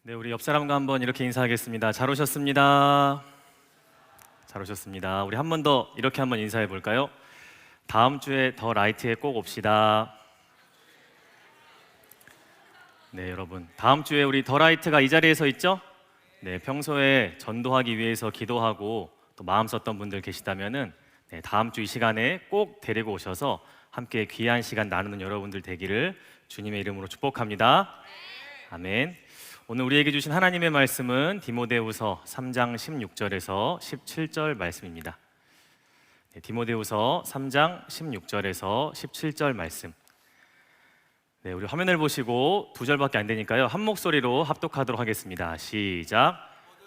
네, 우리 옆 사람과 한번 이렇게 인사하겠습니다. 잘 오셨습니다. 잘 오셨습니다. 우리 한 번 더 이렇게 한번 인사해 볼까요? 다음 주에 더 라이트에 꼭 옵시다. 네, 여러분. 다음 주에 우리 더 라이트가 이 자리에서 있죠? 네, 평소에 전도하기 위해서 기도하고 또 마음 썼던 분들 계시다면은 다음 주 이 시간에 꼭 데리고 오셔서 함께 귀한 시간 나누는 여러분들 되기를 주님의 이름으로 축복합니다. 아멘. 오늘 우리에게 주신 하나님의 말씀은 디모데후서 3장 16절에서 17절 말씀입니다. 디모데후서 3장 16절에서 17절 말씀. 네, 우리 화면을 보시고 두 절밖에 안 되니까요. 한 목소리로 합독하도록 하겠습니다. 시작.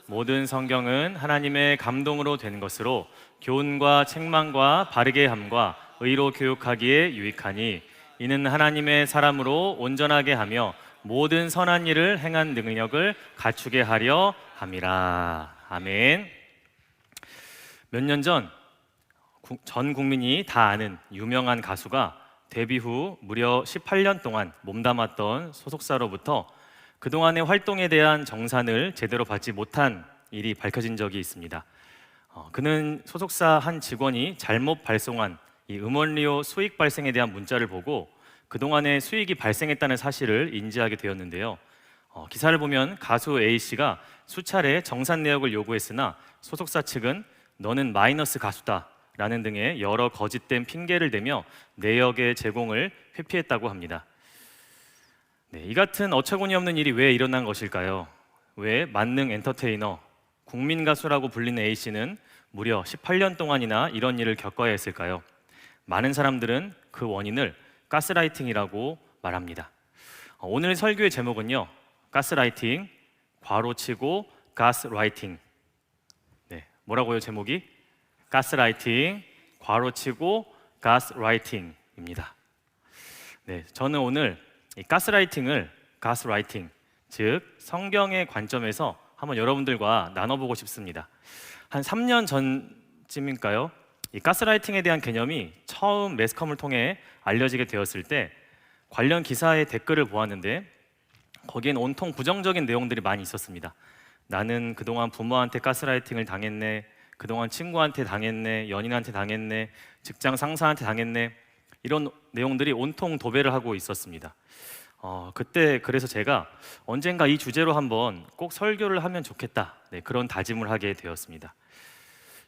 모든 성경은 하나님의 감동으로 된 것으로 교훈과 책망과 바르게 함과 의로 교육하기에 유익하니 이는 하나님의 사람으로 온전하게 하며 모든 선한 일을 행한 능력을 갖추게 하려 함이라. 아멘. 몇 년 전 국민이 다 아는 유명한 가수가 데뷔 후 무려 18년 동안 몸담았던 소속사로부터 그동안의 활동에 대한 정산을 제대로 받지 못한 일이 밝혀진 적이 있습니다. 그는 소속사 한 직원이 잘못 발송한 이 음원료 수익 발생에 대한 문자를 보고 그동안의 수익이 발생했다는 사실을 인지하게 되었는데요. 기사를 보면 가수 A씨가 수차례 정산 내역을 요구했으나 소속사 측은 너는 마이너스 가수다 라는 등의 여러 거짓된 핑계를 대며 내역의 제공을 회피했다고 합니다. 네, 이 같은 어처구니 없는 일이 왜 일어난 것일까요? 왜 만능 엔터테이너, 국민 가수라고 불리는 A씨는 무려 18년 동안이나 이런 일을 겪어야 했을까요? 많은 사람들은 그 원인을 가스라이팅이라고 말합니다. 오늘 설교의 제목은요, 가스라이팅, 괄호치고 가스라이팅. 네, 뭐라고요 제목이? 가스라이팅, 괄호치고 가스라이팅입니다. 네, 저는 오늘 이 가스라이팅을 즉 성경의 관점에서 한번 여러분들과 나눠보고 싶습니다. 한 3년 전쯤일까요? 이 가스라이팅에 대한 개념이 처음 매스컴을 통해 알려지게 되었을 때 관련 기사의 댓글을 보았는데 거기엔 온통 부정적인 내용들이 많이 있었습니다. 나는 그동안 부모한테 가스라이팅을 당했네, 그동안 친구한테 당했네, 연인한테 당했네, 직장 상사한테 당했네, 이런 내용들이 온통 도배를 하고 있었습니다. 그때 그래서 제가 언젠가 이 주제로 한번 꼭 설교를 하면 좋겠다, 그런 다짐을 하게 되었습니다.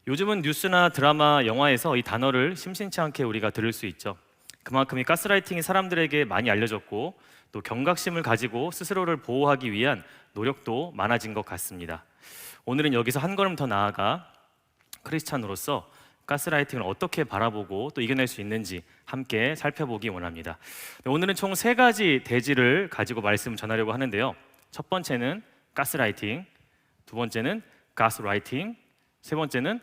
요즘은 뉴스나 드라마, 영화에서 이 단어를 심심치 않게 우리가 들을 수 있죠. 그만큼 이 가스라이팅이 사람들에게 많이 알려졌고 또 경각심을 가지고 스스로를 보호하기 위한 노력도 많아진 것 같습니다. 오늘은 여기서 한 걸음 더 나아가 크리스찬으로서 가스라이팅을 어떻게 바라보고 또 이겨낼 수 있는지 함께 살펴보기 원합니다. 오늘은 총 3가지 대지를 가지고 말씀을 전하려고 하는데요. 첫 번째는 가스라이팅, 두 번째는 가스라이팅, 세 번째는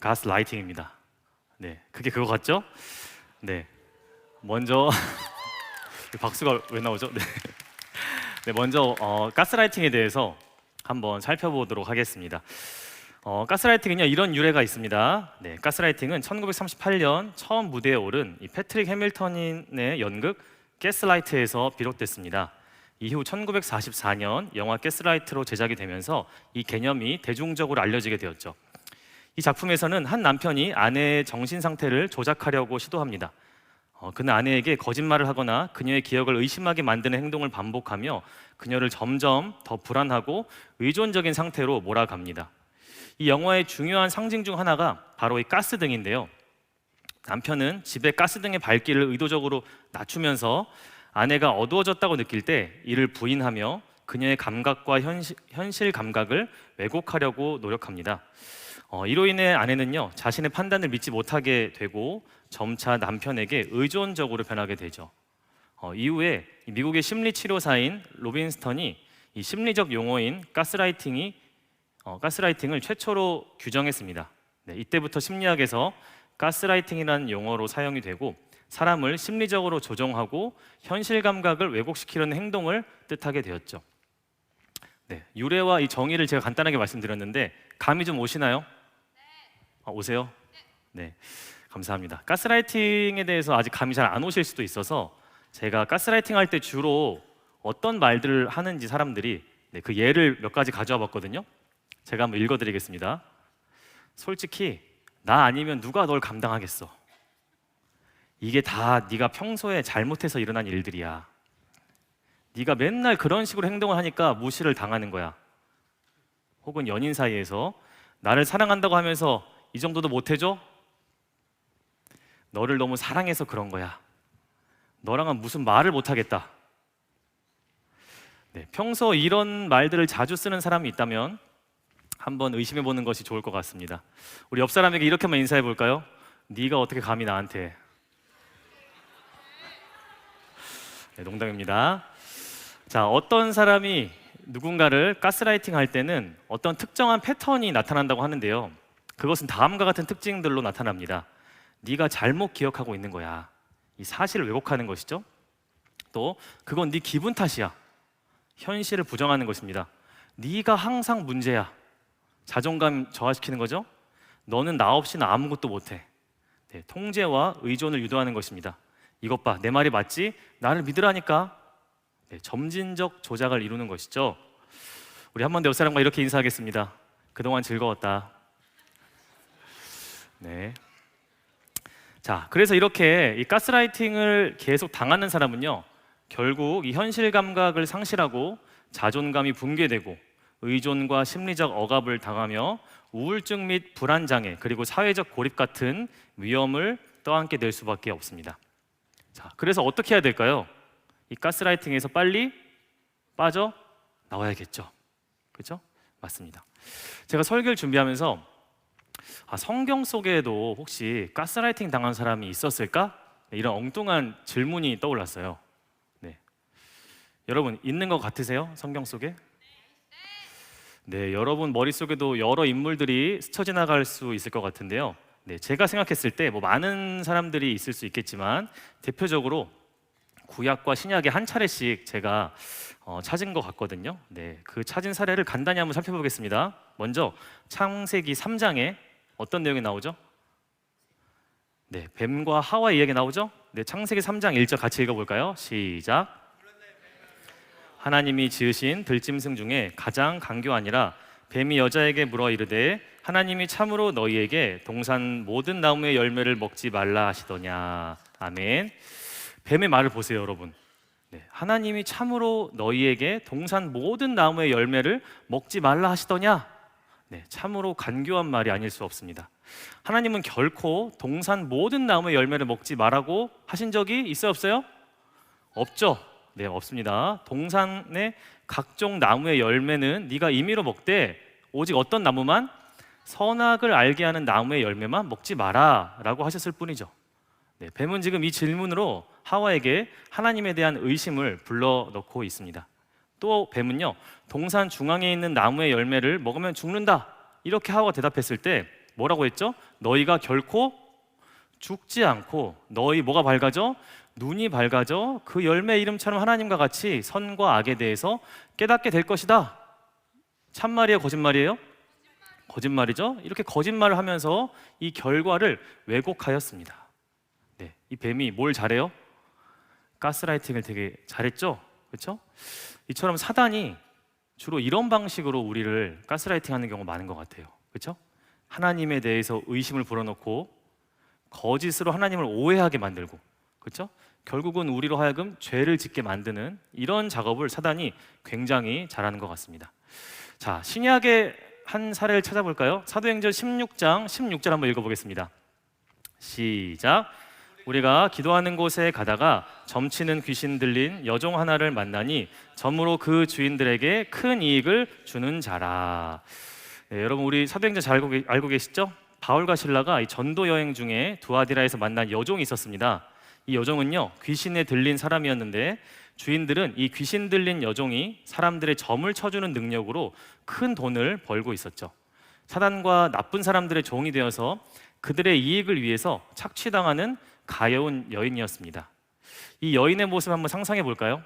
가스라이팅입니다. 네, 그게 그거 같죠? 네, 먼저 박수가 왜 나오죠? 네, 먼저 가스라이팅에 대해서 한번 살펴보도록 하겠습니다. 가스라이팅은요 이런 유래가 있습니다. 네, 가스라이팅은 1938년 처음 무대에 오른 이 패트릭 해밀턴의 연극 가스라이트에서 비롯됐습니다. 이후 1944년 영화 가스라이트로 제작이 되면서 이 개념이 대중적으로 알려지게 되었죠. 이 작품에서는 한 남편이 아내의 정신 상태를 조작하려고 시도합니다. 그는 아내에게 거짓말을 하거나 그녀의 기억을 의심하게 만드는 행동을 반복하며 그녀를 점점 더 불안하고 의존적인 상태로 몰아갑니다. 이 영화의 중요한 상징 중 하나가 바로 이 가스등인데요. 남편은 집에 가스등의 밝기를 의도적으로 낮추면서 아내가 어두워졌다고 느낄 때 이를 부인하며 그녀의 감각과 현실 감각을 왜곡하려고 노력합니다. 이로 인해 아내는요 자신의 판단을 믿지 못하게 되고 점차 남편에게 의존적으로 변하게 되죠. 이후에 미국의 심리치료사인 로빈스턴이 이 심리적 용어인 가스라이팅을 최초로 규정했습니다. 네, 이때부터 심리학에서 가스라이팅이라는 용어로 사용이 되고 사람을 심리적으로 조종하고 현실 감각을 왜곡시키려는 행동을 뜻하게 되었죠. 네, 유래와 이 정의를 제가 간단하게 말씀드렸는데 감이 좀 오시나요? 오세요? 네, 감사합니다. 가스라이팅에 대해서 아직 감이 잘 안 오실 수도 있어서 제가 가스라이팅 할 때 주로 어떤 말들을 하는지 사람들이 네, 그 예를 몇 가지 가져와 봤거든요. 제가 한번 읽어드리겠습니다. 솔직히 나 아니면 누가 널 감당하겠어. 이게 다 네가 평소에 잘못해서 일어난 일들이야. 네가 맨날 그런 식으로 행동을 하니까 무시를 당하는 거야. 혹은 연인 사이에서 나를 사랑한다고 하면서 이 정도도 못해줘? 너를 너무 사랑해서 그런 거야. 너랑은 무슨 말을 못하겠다. 네, 평소 이런 말들을 자주 쓰는 사람이 있다면 한번 의심해 보는 것이 좋을 것 같습니다. 우리 옆 사람에게 이렇게만 인사해 볼까요? 네가 어떻게 감히 나한테. 네, 농담입니다. 자, 어떤 사람이 누군가를 가스라이팅 할 때는 어떤 특정한 패턴이 나타난다고 하는데요. 그것은 다음과 같은 특징들로 나타납니다. 네가 잘못 기억하고 있는 거야. 이 사실을 왜곡하는 것이죠. 또 그건 네 기분 탓이야. 현실을 부정하는 것입니다. 네가 항상 문제야. 자존감 저하시키는 거죠. 너는 나 없이는 아무것도 못해. 네, 통제와 의존을 유도하는 것입니다. 이것 봐, 내 말이 맞지? 나를 믿으라니까. 네, 점진적 조작을 이루는 것이죠. 우리 한 번 더 옆 사람과 이렇게 인사하겠습니다. 그동안 즐거웠다. 네. 자, 그래서 이렇게 이 가스라이팅을 계속 당하는 사람은요, 결국 이 현실 감각을 상실하고 자존감이 붕괴되고 의존과 심리적 억압을 당하며 우울증 및 불안 장애 그리고 사회적 고립 같은 위험을 떠안게 될 수밖에 없습니다. 자, 그래서 어떻게 해야 될까요? 이 가스라이팅에서 빨리 빠져 나와야겠죠. 그렇죠? 맞습니다. 제가 설교를 준비하면서 성경 속에도 혹시 가스라이팅 당한 사람이 있었을까? 이런 엉뚱한 질문이 떠올랐어요. 네. 여러분 있는 것 같으세요? 성경 속에? 네, 여러분 머릿속에도 여러 인물들이 스쳐 지나갈 수 있을 것 같은데요. 네, 제가 생각했을 때 뭐 많은 사람들이 있을 수 있겠지만 대표적으로 구약과 신약에 한 차례씩 제가 찾은 것 같거든요. 네, 그 찾은 사례를 간단히 한번 살펴보겠습니다. 먼저 창세기 3장에 어떤 내용이 나오죠? 네, 뱀과 하와 이야기 나오죠? 네, 창세기 3장 1절 같이 읽어볼까요? 시작. 하나님이 지으신 들짐승 중에 가장 강교하니라. 뱀이 여자에게 물어 이르되 하나님이 참으로 너희에게 동산 모든 나무의 열매를 먹지 말라 하시더냐. 아멘. 뱀의 말을 보세요, 여러분. 네, 하나님이 참으로 너희에게 동산 모든 나무의 열매를 먹지 말라 하시더냐. 네, 참으로 간교한 말이 아닐 수 없습니다. 하나님은 결코 동산 모든 나무의 열매를 먹지 말라고 하신 적이 있어요, 없어요? 없죠. 네, 없습니다. 동산의 각종 나무의 열매는 네가 임의로 먹되 오직 어떤 나무만? 선악을 알게 하는 나무의 열매만 먹지 마라 라고 하셨을 뿐이죠. 네, 뱀은 지금 이 질문으로 하와에게 하나님에 대한 의심을 불러넣고 있습니다. 또 뱀은요, 동산 중앙에 있는 나무의 열매를 먹으면 죽는다 이렇게 하와가 대답했을 때 뭐라고 했죠? 너희가 결코 죽지 않고 너희 뭐가 밝아져? 눈이 밝아져 그 열매 이름처럼 하나님과 같이 선과 악에 대해서 깨닫게 될 것이다. 참말이에요, 거짓말이에요? 거짓말이죠. 이렇게 거짓말을 하면서 이 결과를 왜곡하였습니다. 네, 이 뱀이 뭘 잘해요? 가스라이팅을 되게 잘했죠. 그렇죠? 이처럼 사단이 주로 이런 방식으로 우리를 가스라이팅하는 경우가 많은 것 같아요. 그렇죠? 하나님에 대해서 의심을 불어넣고 거짓으로 하나님을 오해하게 만들고, 그렇죠? 결국은 우리로 하여금 죄를 짓게 만드는 이런 작업을 사단이 굉장히 잘하는 것 같습니다. 자, 신약의 한 사례를 찾아볼까요? 사도행전 16장 16절 한번 읽어보겠습니다. 시작. 우리가 기도하는 곳에 가다가 점치는 귀신 들린 여종 하나를 만나니 점으로 그 주인들에게 큰 이익을 주는 자라. 네, 여러분 우리 사도행전 잘 알고 계시죠? 바울과 실라가 이 전도 여행 중에 두아디라에서 만난 여종이 있었습니다. 이 여종은요, 귀신에 들린 사람이었는데 주인들은 이 귀신 들린 여종이 사람들의 점을 쳐주는 능력으로 큰 돈을 벌고 있었죠. 사단과 나쁜 사람들의 종이 되어서 그들의 이익을 위해서 착취당하는 가여운 여인이었습니다. 이 여인의 모습 한번 상상해 볼까요?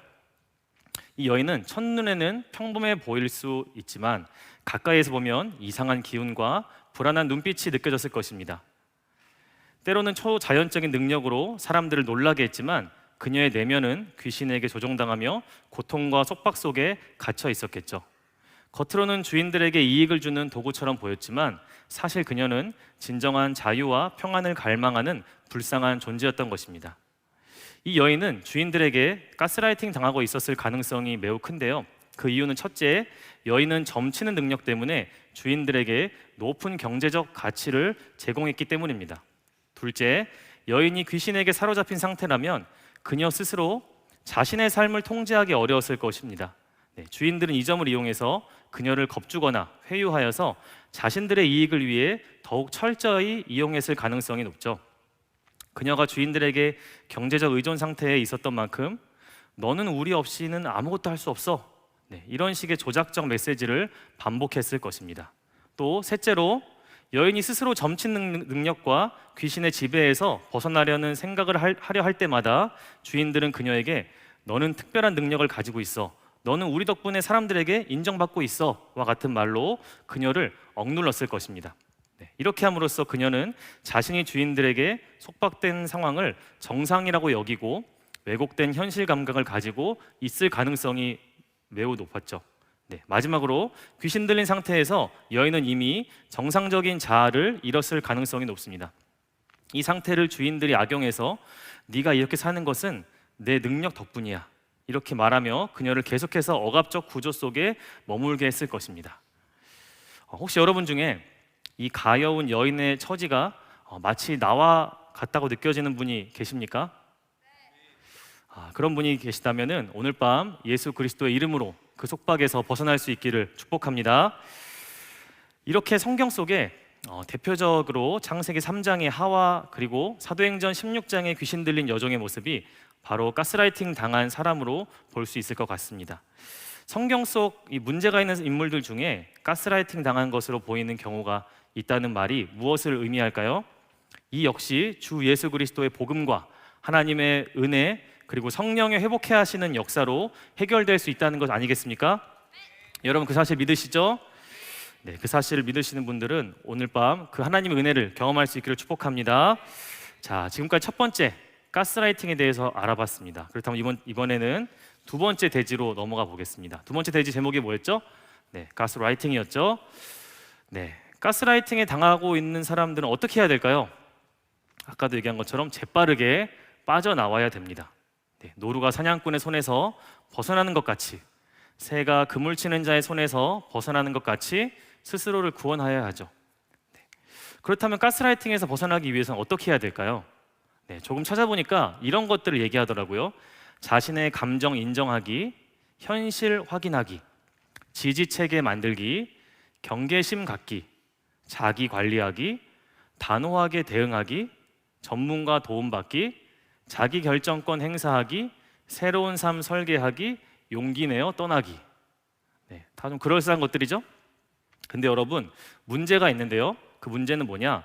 이 여인은 첫눈에는 평범해 보일 수 있지만 가까이에서 보면 이상한 기운과 불안한 눈빛이 느껴졌을 것입니다. 때로는 초자연적인 능력으로 사람들을 놀라게 했지만 그녀의 내면은 귀신에게 조종당하며 고통과 속박 속에 갇혀 있었겠죠. 겉으로는 주인들에게 이익을 주는 도구처럼 보였지만 사실 그녀는 진정한 자유와 평안을 갈망하는 불쌍한 존재였던 것입니다. 이 여인은 주인들에게 가스라이팅 당하고 있었을 가능성이 매우 큰데요. 그 이유는 첫째, 여인은 점치는 능력 때문에 주인들에게 높은 경제적 가치를 제공했기 때문입니다. 둘째, 여인이 귀신에게 사로잡힌 상태라면 그녀 스스로 자신의 삶을 통제하기 어려웠을 것입니다. 주인들은 이 점을 이용해서 그녀를 겁주거나 회유하여서 자신들의 이익을 위해 더욱 철저히 이용했을 가능성이 높죠. 그녀가 주인들에게 경제적 의존 상태에 있었던 만큼 너는 우리 없이는 아무것도 할 수 없어, 이런 식의 조작적 메시지를 반복했을 것입니다. 또 셋째로, 여인이 스스로 점치는 능력과 귀신의 지배에서 벗어나려는 생각을 하려 할 때마다 주인들은 그녀에게 너는 특별한 능력을 가지고 있어, 너는 우리 덕분에 사람들에게 인정받고 있어 와 같은 말로 그녀를 억눌렀을 것입니다. 이렇게 함으로써 그녀는 자신이 주인들에게 속박된 상황을 정상이라고 여기고 왜곡된 현실 감각을 가지고 있을 가능성이 매우 높았죠. 마지막으로 귀신 들린 상태에서 여인은 이미 정상적인 자아를 잃었을 가능성이 높습니다. 이 상태를 주인들이 악용해서 네가 이렇게 사는 것은 내 능력 덕분이야, 이렇게 말하며 그녀를 계속해서 억압적 구조 속에 머물게 했을 것입니다. 혹시 여러분 중에 이 가여운 여인의 처지가 마치 나와 같다고 느껴지는 분이 계십니까? 그런 분이 계시다면 오늘 밤 예수 그리스도의 이름으로 그 속박에서 벗어날 수 있기를 축복합니다. 이렇게 성경 속에 대표적으로 창세기 3장의 하와, 그리고 사도행전 16장의 귀신 들린 여종의 모습이 바로 가스라이팅 당한 사람으로 볼 수 있을 것 같습니다. 성경 속 이 문제가 있는 인물들 중에 가스라이팅 당한 것으로 보이는 경우가 있다는 말이 무엇을 의미할까요? 이 역시 주 예수 그리스도의 복음과 하나님의 은혜, 그리고 성령의 회복해 하시는 역사로 해결될 수 있다는 것 아니겠습니까? 여러분 그 사실 믿으시죠? 그 사실을 믿으시는 분들은 오늘 밤 그 하나님의 은혜를 경험할 수 있기를 축복합니다. 자, 지금까지 첫 번째 가스라이팅에 대해서 알아봤습니다. 그렇다면 이번에는 두 번째 대지로 넘어가 보겠습니다. 두 번째 대지 제목이 뭐였죠? 가스라이팅이었죠. 가스라이팅에 당하고 있는 사람들은 어떻게 해야 될까요? 아까도 얘기한 것처럼 재빠르게 빠져나와야 됩니다. 노루가 사냥꾼의 손에서 벗어나는 것 같이, 새가 그물 치는 자의 손에서 벗어나는 것 같이 스스로를 구원하여야 하죠. 그렇다면 가스라이팅에서 벗어나기 위해서는 어떻게 해야 될까요? 조금 찾아보니까 이런 것들을 얘기하더라고요. 자신의 감정 인정하기, 현실 확인하기, 지지체계 만들기, 경계심 갖기, 자기 관리하기, 단호하게 대응하기, 전문가 도움받기, 자기 결정권 행사하기, 새로운 삶 설계하기, 용기 내어 떠나기. 다 좀 그럴싸한 것들이죠? 근데 여러분, 문제가 있는데요. 그 문제는 뭐냐?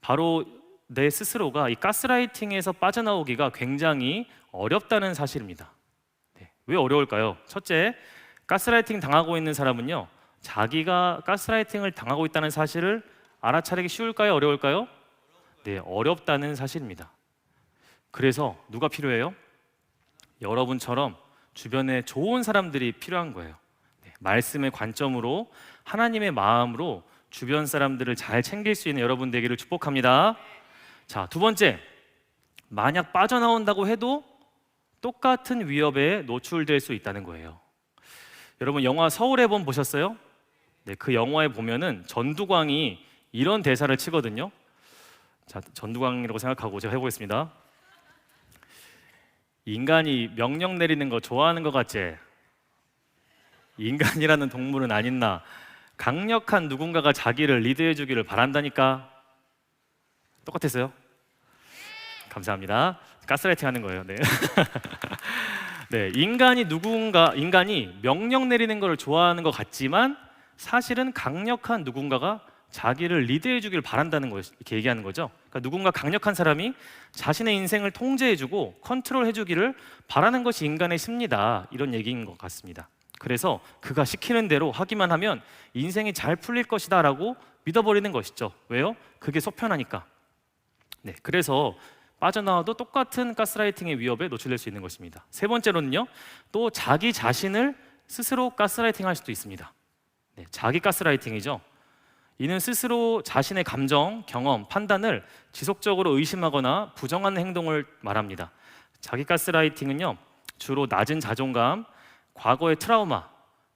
바로 내 스스로가 이 가스라이팅에서 빠져나오기가 굉장히 어렵다는 사실입니다. 왜 어려울까요? 첫째, 가스라이팅 당하고 있는 사람은요, 자기가 가스라이팅을 당하고 있다는 사실을 알아차리기 쉬울까요? 어려울까요? 어렵다는 사실입니다. 그래서 누가 필요해요? 여러분처럼 주변에 좋은 사람들이 필요한 거예요. 말씀의 관점으로, 하나님의 마음으로 주변 사람들을 잘 챙길 수 있는 여러분 되기를 축복합니다. 자, 두 번째, 만약 빠져나온다고 해도 똑같은 위협에 노출될 수 있다는 거예요. 여러분 영화 서울의 봄 보셨어요? 그 영화에 보면은 전두광이 이런 대사를 치거든요. 자, 전두광이라고 생각하고 제가 해보겠습니다. 인간이 명령 내리는 거 좋아하는 것 같지? 인간이라는 동물은 아닌나 강력한 누군가가 자기를 리드해 주기를 바란다니까. 똑같았어요? 감사합니다. 가스라이팅 하는 거예요. 인간이 명령 내리는 걸 좋아하는 것 같지만 사실은 강력한 누군가가 자기를 리드해 주길 바란다는 거, 이렇게 얘기하는 거죠. 그러니까 누군가 강력한 사람이 자신의 인생을 통제해 주고 컨트롤해 주기를 바라는 것이 인간의 심리다, 이런 얘기인 것 같습니다. 그래서 그가 시키는 대로 하기만 하면 인생이 잘 풀릴 것이다 라고 믿어버리는 것이죠. 왜요? 그게 속 편하니까. 그래서 빠져나와도 똑같은 가스라이팅의 위협에 노출될 수 있는 것입니다. 세 번째로는요, 또 자기 자신을 스스로 가스라이팅 할 수도 있습니다. 네, 자기 가스라이팅이죠. 이는 스스로 자신의 감정, 경험, 판단을 지속적으로 의심하거나 부정하는 행동을 말합니다. 자기 가스라이팅은요, 주로 낮은 자존감, 과거의 트라우마,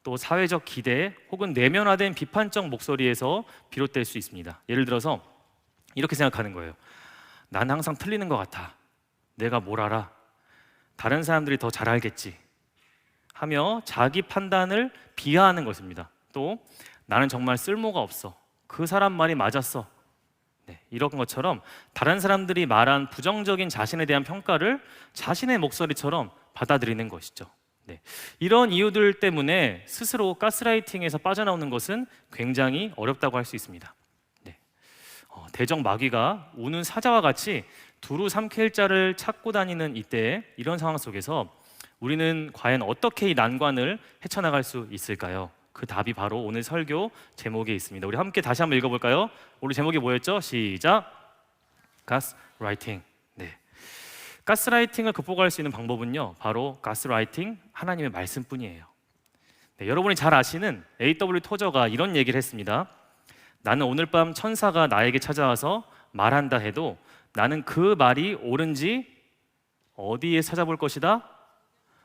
또 사회적 기대 혹은 내면화된 비판적 목소리에서 비롯될 수 있습니다. 예를 들어서 이렇게 생각하는 거예요. 난 항상 틀리는 것 같아. 내가 뭘 알아? 다른 사람들이 더 잘 알겠지. 하며 자기 판단을 비하하는 것입니다. 또 나는 정말 쓸모가 없어. 그 사람 말이 맞았어. 네, 이런 것처럼 다른 사람들이 말한 부정적인 자신에 대한 평가를 자신의 목소리처럼 받아들이는 것이죠. 네, 이런 이유들 때문에 스스로 가스라이팅에서 빠져나오는 것은 굉장히 어렵다고 할 수 있습니다. 네, 대적 마귀가 우는 사자와 같이 두루 삼킬 자를 찾고 다니는 이때, 이런 상황 속에서 우리는 과연 어떻게 이 난관을 헤쳐나갈 수 있을까요? 그 답이 바로 오늘 설교 제목에 있습니다. 우리 함께 다시 한번 읽어볼까요? 오늘 제목이 뭐였죠? 시작! 가스라이팅. 네, 가스라이팅을 극복할 수 있는 방법은요, 바로 가스라이팅, 하나님의 말씀뿐이에요. 네, 여러분이 잘 아시는 A.W. 토저가 이런 얘기를 했습니다. 나는 오늘 밤 천사가 나에게 찾아와서 말한다 해도 나는 그 말이 옳은지 어디에 찾아볼 것이다?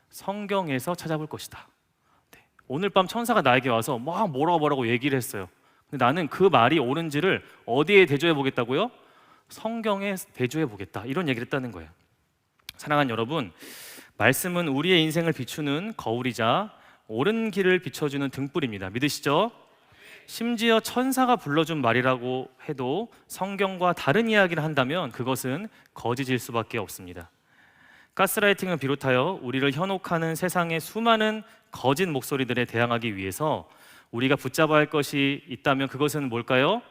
성경에서 찾아볼 것이다. 네, 오늘 밤 천사가 나에게 와서 막 뭐라고 얘기를 했어요. 근데 나는 그 말이 옳은지를 어디에 대조해 보겠다고요? 성경에 대조해 보겠다. 이런 얘기를 했다는 거예요. 사랑하는 여러분, 말씀은 우리의 인생을 비추는 거울이자 옳은 길을 비춰주는 등불입니다. 믿으시죠? 심지어 천사가 불러준 말이라고 해도 성경과 다른 이야기를 한다면 그것은 거짓일 수밖에 없습니다. 가스라이팅을 비롯하여 우리를 현혹하는 세상의 수많은 거짓 목소리들에 대항하기 위해서 우리가 붙잡아야 할 것이 있다면 그것은 뭘까요?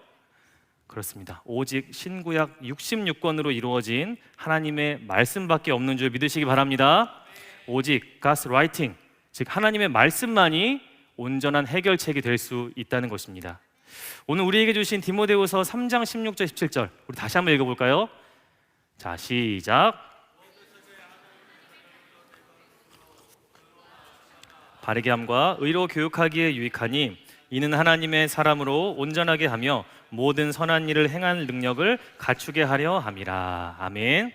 그렇습니다. 오직 신구약 66권으로 이루어진 하나님의 말씀밖에 없는 줄 믿으시기 바랍니다. 오직 가스라이팅, 즉 하나님의 말씀만이 온전한 해결책이 될 수 있다는 것입니다. 오늘 우리에게 주신 디모데후서 3장 16절 17절 우리 다시 한번 읽어볼까요? 자, 시작. 바르게 함과 의로 교육하기에 유익하니 이는 하나님의 사람으로 온전하게 하며 모든 선한 일을 행할 능력을 갖추게 하려 함이라. 아멘.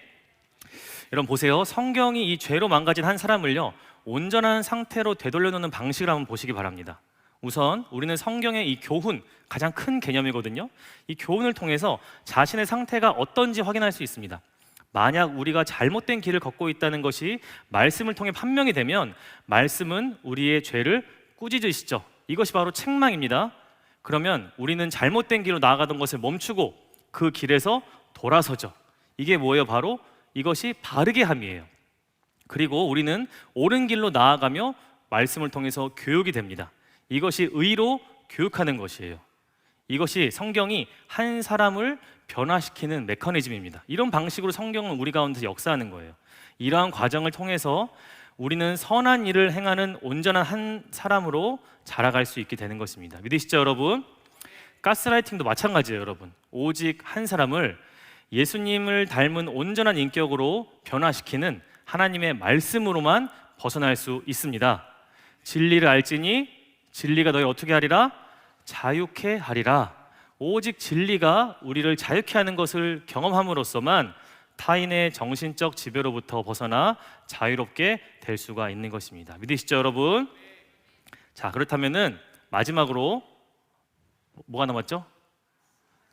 여러분 보세요. 성경이 이 죄로 망가진 한 사람을요, 온전한 상태로 되돌려놓는 방식을 한번 보시기 바랍니다. 우선 우리는 성경의 이 교훈, 가장 큰 개념이거든요. 이 교훈을 통해서 자신의 상태가 어떤지 확인할 수 있습니다. 만약 우리가 잘못된 길을 걷고 있다는 것이 말씀을 통해 판명이 되면 말씀은 우리의 죄를 꾸짖으시죠. 이것이 바로 책망입니다. 그러면 우리는 잘못된 길로 나아가던 것을 멈추고 그 길에서 돌아서죠. 이게 뭐예요? 바로 이것이 바르게 함이에요. 그리고 우리는 옳은 길로 나아가며 말씀을 통해서 교육이 됩니다. 이것이 의로 교육하는 것이에요. 이것이 성경이 한 사람을 변화시키는 메커니즘입니다. 이런 방식으로 성경은 우리 가운데서 역사하는 거예요. 이러한 과정을 통해서 우리는 선한 일을 행하는 온전한 한 사람으로 자라갈 수 있게 되는 것입니다. 믿으시죠, 여러분? 가스라이팅도 마찬가지예요, 여러분. 오직 한 사람을 예수님을 닮은 온전한 인격으로 변화시키는 하나님의 말씀으로만 벗어날 수 있습니다. 진리를 알지니 진리가 너희 어떻게 하리라? 자유케 하리라. 오직 진리가 우리를 자유케 하는 것을 경험함으로써만 타인의 정신적 지배로부터 벗어나 자유롭게 될 수가 있는 것입니다. 믿으시죠, 여러분? 자, 그렇다면은 마지막으로 뭐가 남았죠?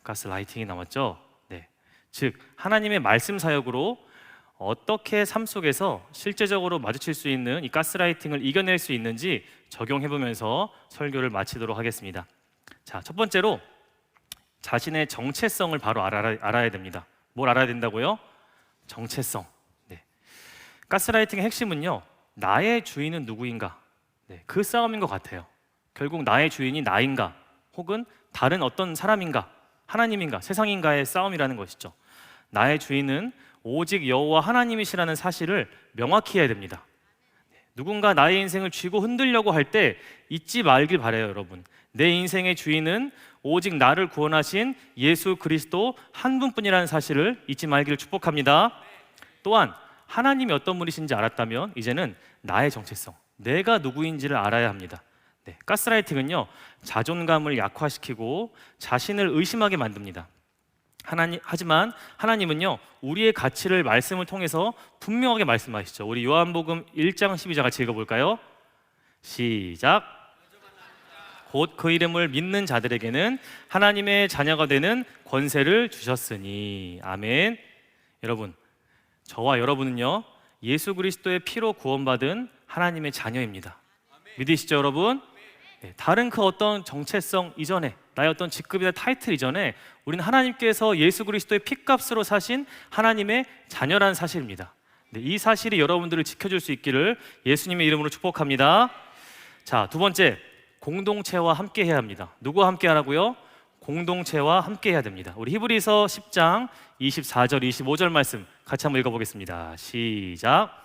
가스라이팅이 남았죠. 네, 즉 하나님의 말씀 사역으로 어떻게 삶 속에서 실제적으로 마주칠 수 있는 이 가스라이팅을 이겨낼 수 있는지 적용해보면서 설교를 마치도록 하겠습니다. 자, 첫 번째로 자신의 정체성을 바로 알아야 됩니다. 뭘 알아야 된다고요? 정체성. 네. 가스라이팅의 핵심은요, 나의 주인은 누구인가? 네, 그 싸움인 것 같아요. 결국 나의 주인이 나인가? 혹은 다른 어떤 사람인가? 하나님인가? 세상인가의 싸움이라는 것이죠. 나의 주인은 오직 여호와 하나님이시라는 사실을 명확히 해야 됩니다. 누군가 나의 인생을 쥐고 흔들려고 할 때 잊지 말길 바라요, 여러분. 내 인생의 주인은 오직 나를 구원하신 예수 그리스도 한 분뿐이라는 사실을 잊지 말기를 축복합니다. 또한 하나님이 어떤 분이신지 알았다면 이제는 나의 정체성, 내가 누구인지를 알아야 합니다. 네, 가스라이팅은요, 자존감을 약화시키고 자신을 의심하게 만듭니다. 하지만 하나님은요, 우리의 가치를 말씀을 통해서 분명하게 말씀하시죠. 우리 요한복음 1장 12절 같이 읽어볼까요? 시작. 곧 그 이름을 믿는 자들에게는 하나님의 자녀가 되는 권세를 주셨으니. 아멘. 여러분, 저와 여러분은요, 예수 그리스도의 피로 구원받은 하나님의 자녀입니다. 믿으시죠, 여러분? 네, 다른 그 어떤 정체성 이전에, 나의 어떤 직급이나 타이틀 이전에 우리는 하나님께서 예수 그리스도의 피값으로 사신 하나님의 자녀라는 사실입니다. 네, 이 사실이 여러분들을 지켜줄 수 있기를 예수님의 이름으로 축복합니다. 자, 두 번째, 공동체와 함께 해야 합니다. 누구와 함께 하라고요? 공동체와 함께 해야 됩니다. 우리 히브리서 10장 24절 25절 말씀 같이 한번 읽어보겠습니다. 시작.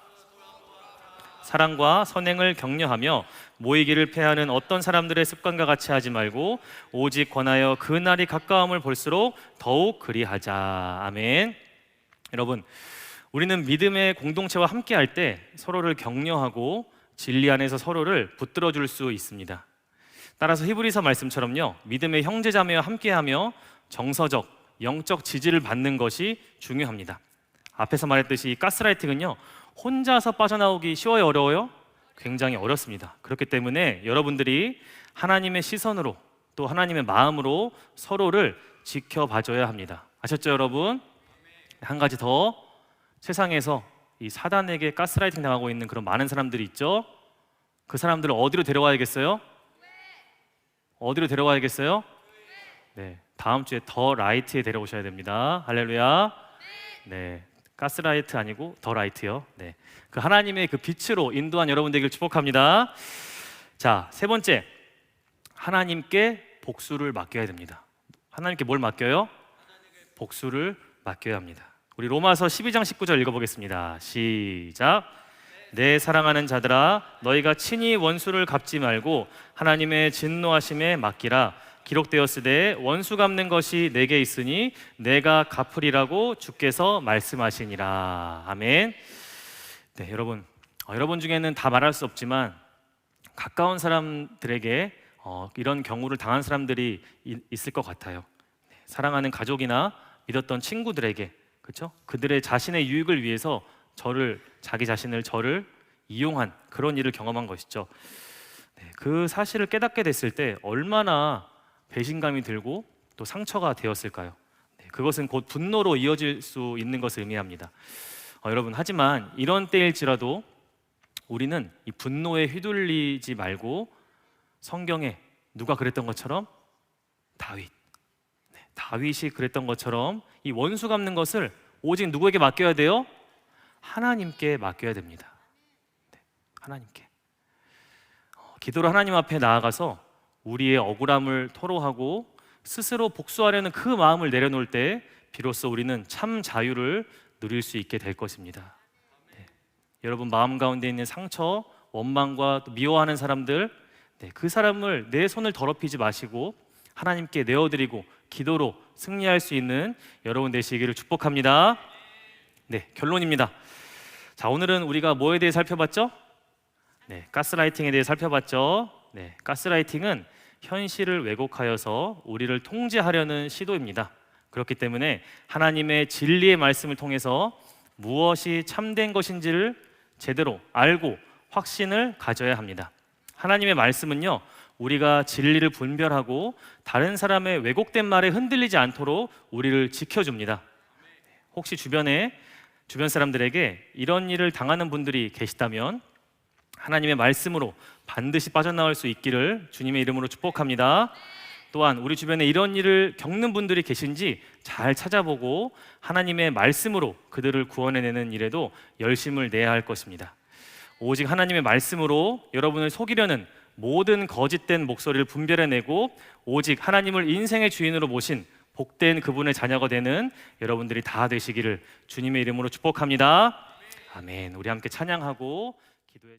사랑과 선행을 격려하며 모이기를 패하는 어떤 사람들의 습관과 같이 하지 말고 오직 권하여 그 날이 가까움을 볼수록 더욱 그리하자. 아멘. 여러분, 우리는 믿음의 공동체와 함께 할 때 서로를 격려하고 진리 안에서 서로를 붙들어 줄 수 있습니다. 따라서 히브리서 말씀처럼요, 믿음의 형제자매와 함께하며 정서적, 영적 지지를 받는 것이 중요합니다. 앞에서 말했듯이 이 가스라이팅은요, 혼자서 빠져나오기 쉬워요, 어려워요? 굉장히 어렵습니다. 그렇기 때문에 여러분들이 하나님의 시선으로 또 하나님의 마음으로 서로를 지켜봐줘야 합니다. 아셨죠, 여러분? 한 가지 더, 세상에서 이 사단에게 가스라이팅 당하고 있는 그런 많은 사람들이 있죠. 그 사람들을 어디로 데려와야겠어요? 어디로 데려와야겠어요? 네, 다음 주에 더 라이트에 데려오셔야 됩니다. 할렐루야. 네, 가스라이트 아니고 더 라이트요. 네, 그 하나님의 그 빛으로 인도한 여러분 되길 축복합니다. 자, 세 번째, 하나님께 복수를 맡겨야 됩니다. 하나님께 뭘 맡겨요? 복수를 맡겨야 합니다. 우리 로마서 12장 19절 읽어보겠습니다. 시작. 내 사랑하는 자들아, 너희가 친히 원수를 갚지 말고 하나님의 진노하심에 맡기라. 기록되었으되 원수 갚는 것이 내게 있으니 내가 갚으리라고 주께서 말씀하시니라. 아멘. 네, 여러분 중에는 다 말할 수 없지만 가까운 사람들에게 이런 경우를 당한 사람들이 있을 것 같아요. 사랑하는 가족이나 믿었던 친구들에게, 그렇죠? 그들의 자신의 유익을 위해서 자기 자신을 저를 이용한 그런 일을 경험한 것이죠. 네, 그 사실을 깨닫게 됐을 때 얼마나 배신감이 들고 또 상처가 되었을까요? 네, 그것은 곧 분노로 이어질 수 있는 것을 의미합니다. 여러분, 하지만 이런 때일지라도 우리는 이 분노에 휘둘리지 말고 성경에 누가 그랬던 것처럼 다윗이 그랬던 것처럼 이 원수 갚는 것을 오직 누구에게 맡겨야 돼요? 하나님께 맡겨야 됩니다. 네, 하나님께. 기도로 하나님 앞에 나아가서 우리의 억울함을 토로하고 스스로 복수하려는 그 마음을 내려놓을 때 비로소 우리는 참 자유를 누릴 수 있게 될 것입니다. 네, 여러분 마음 가운데 있는 상처, 원망과 또 미워하는 사람들, 네, 그 사람을 내 손을 더럽히지 마시고 하나님께 내어드리고 기도로 승리할 수 있는 여러분 되시기를 축복합니다. 네, 결론입니다. 자, 오늘은 우리가 뭐에 대해 살펴봤죠? 네, 가스라이팅에 대해 살펴봤죠. 네, 가스라이팅은 현실을 왜곡하여서 우리를 통제하려는 시도입니다. 그렇기 때문에 하나님의 진리의 말씀을 통해서 무엇이 참된 것인지를 제대로 알고 확신을 가져야 합니다. 하나님의 말씀은요, 우리가 진리를 분별하고 다른 사람의 왜곡된 말에 흔들리지 않도록 우리를 지켜줍니다. 혹시 주변 사람들에게 이런 일을 당하는 분들이 계시다면 하나님의 말씀으로 반드시 빠져나올 수 있기를 주님의 이름으로 축복합니다. 또한 우리 주변에 이런 일을 겪는 분들이 계신지 잘 찾아보고 하나님의 말씀으로 그들을 구원해내는 일에도 열심을 내야 할 것입니다. 오직 하나님의 말씀으로 여러분을 속이려는 모든 거짓된 목소리를 분별해내고 오직 하나님을 인생의 주인으로 모신 복된 그분의 자녀가 되는 여러분들이 다 되시기를 주님의 이름으로 축복합니다. 아멘. 우리 함께 찬양하고 기도해